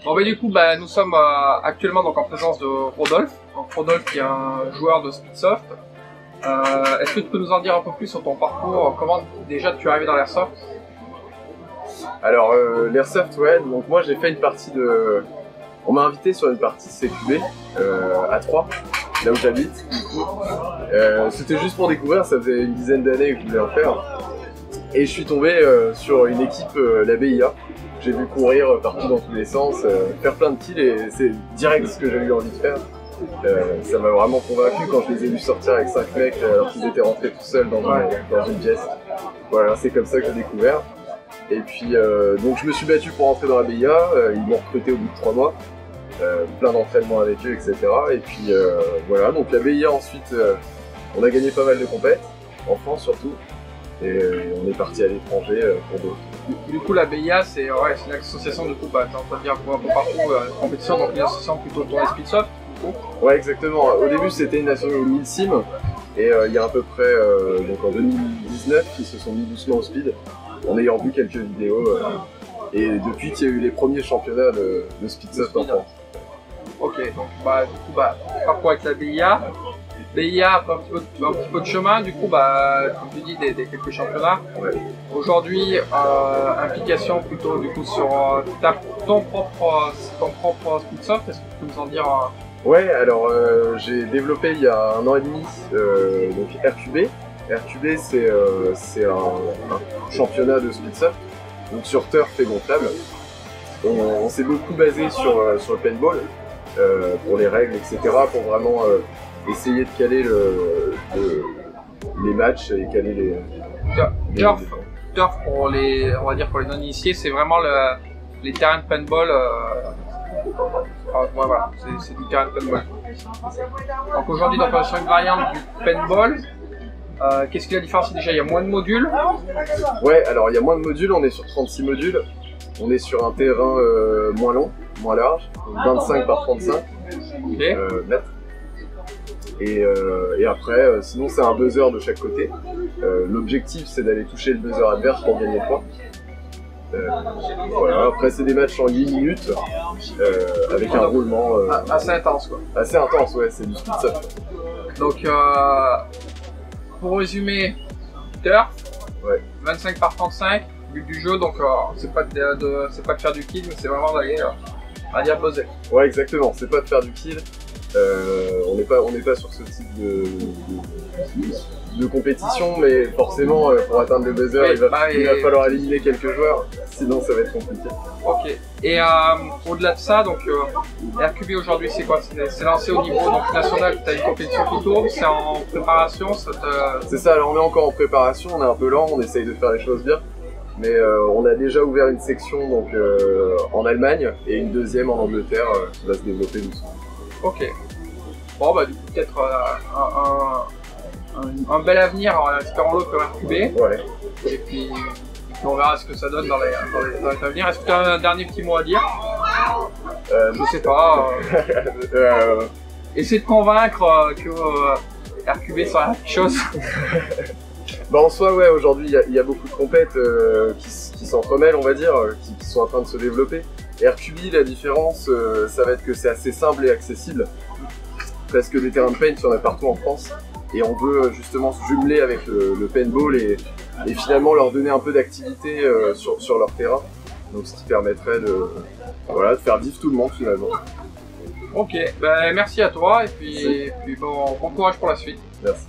Bon bah du coup nous sommes actuellement donc en présence de Rodolphe. Donc Rodolphe qui est un joueur de Speedsoft. Est-ce que tu peux nous en dire un peu plus sur ton parcours? Comment déjà tu es arrivé dans l'airsoft? Alors l'airsoft, ouais, donc moi j'ai fait une partie de... On m'a invité sur une partie CQB à Troyes, là où j'habite. C'était juste pour découvrir, ça faisait une dizaine d'années que je voulais en faire. Et je suis tombé sur une équipe, la BIA. J'ai vu courir partout dans tous les sens, faire plein de kills et c'est direct ce que j'ai eu envie de faire. Ça m'a vraiment convaincu quand je les ai vus sortir avec 5 mecs alors qu'ils étaient rentrés tout seuls dans une pièce. Voilà, c'est comme ça que j'ai découvert. Et puis donc je me suis battu pour rentrer dans la BIA, ils m'ont recruté au bout de 3 mois. Plein d'entraînements avec eux, etc. Et puis voilà, donc la BIA ensuite, on a gagné pas mal de compètes, en France surtout. Et on est parti à l'étranger pour d'autres. Du coup, la BIA, c'est une association, du coup, t'es en train de dire pour un peu partout, compétition, donc une association plutôt tournée Speedsoft, du coup. Ouais, exactement. Au début, c'était une association Milsim, et il y a à peu près, donc en 2019, ils se sont mis doucement au speed, en ayant vu quelques vidéos, et depuis qu'il y a eu les premiers championnats de Speedsoft en France. Ok, donc du coup, parcours avec la BIA. BIA, un petit peu de chemin, du coup, comme tu dis, des quelques championnats. Ouais. Aujourd'hui, implication plutôt du coup sur ton propre Speedsoft, est-ce que tu peux nous en dire Ouais, alors j'ai développé il y a 1 an et demi donc RQB. RQB c'est un championnat de Speedsoft, donc sur turf et gonflable. On s'est beaucoup basé sur le paintball pour les règles, etc. pour vraiment essayer de caler les matchs et caler les... Turf pour les, on va dire pour les non-initiés, c'est vraiment les terrains de paintball. Voilà, c'est du terrain de paintball. Donc aujourd'hui, on est sur une variante du paintball. Qu'est-ce qui la différence? Déjà, il y a moins de modules. Ouais, alors il y a moins de modules, on est sur 36 modules. On est sur un terrain moins long, moins large, 25 par 35 mètres. Et après, sinon c'est un buzzer de chaque côté. L'objectif c'est d'aller toucher le buzzer adverse pour gagner le point. Voilà. Après c'est des matchs en 8 minutes avec un roulement assez intense quoi. Assez intense, ouais, c'est du Speedsoft. Donc pour résumer, turf, ouais. 25 par 35, but du jeu, donc c'est pas de faire du kill, mais c'est vraiment d'aller buzzer. Ouais, exactement, c'est pas de faire du kill. On n'est pas sur ce type de compétition, mais forcément pour atteindre le buzzer, il va falloir éliminer quelques joueurs, sinon ça va être compliqué. Ok. Et au-delà de ça, donc RQB aujourd'hui c'est quoi? C'est lancé au niveau donc, national, tu as une compétition qui tourne, c'est en préparation? C'est ça, alors on est encore en préparation, on est un peu lent, on essaye de faire les choses bien. Mais on a déjà ouvert une section donc, en Allemagne et une deuxième en Angleterre qui va se développer doucement. Ok. Bon du coup peut-être un bel avenir, espérons-le, pour RQB. Ouais. Et puis on verra ce que ça donne dans les années à venir. Est-ce que tu as un dernier petit mot à dire? Je sais pas. Essayer de convaincre que RQB sera quelque chose. En soi, ouais, aujourd'hui il y a beaucoup de compètes qui s'entremêlent, on va dire, qui sont en train de se développer. RQB, la différence, ça va être que c'est assez simple et accessible. Presque des terrains de paint, il y en a partout en France. Et on veut justement se jumeler avec le paintball et finalement leur donner un peu d'activité sur leur terrain. Donc ce qui permettrait de faire vivre tout le monde finalement. Ok, merci à toi et puis bon courage pour la suite. Merci.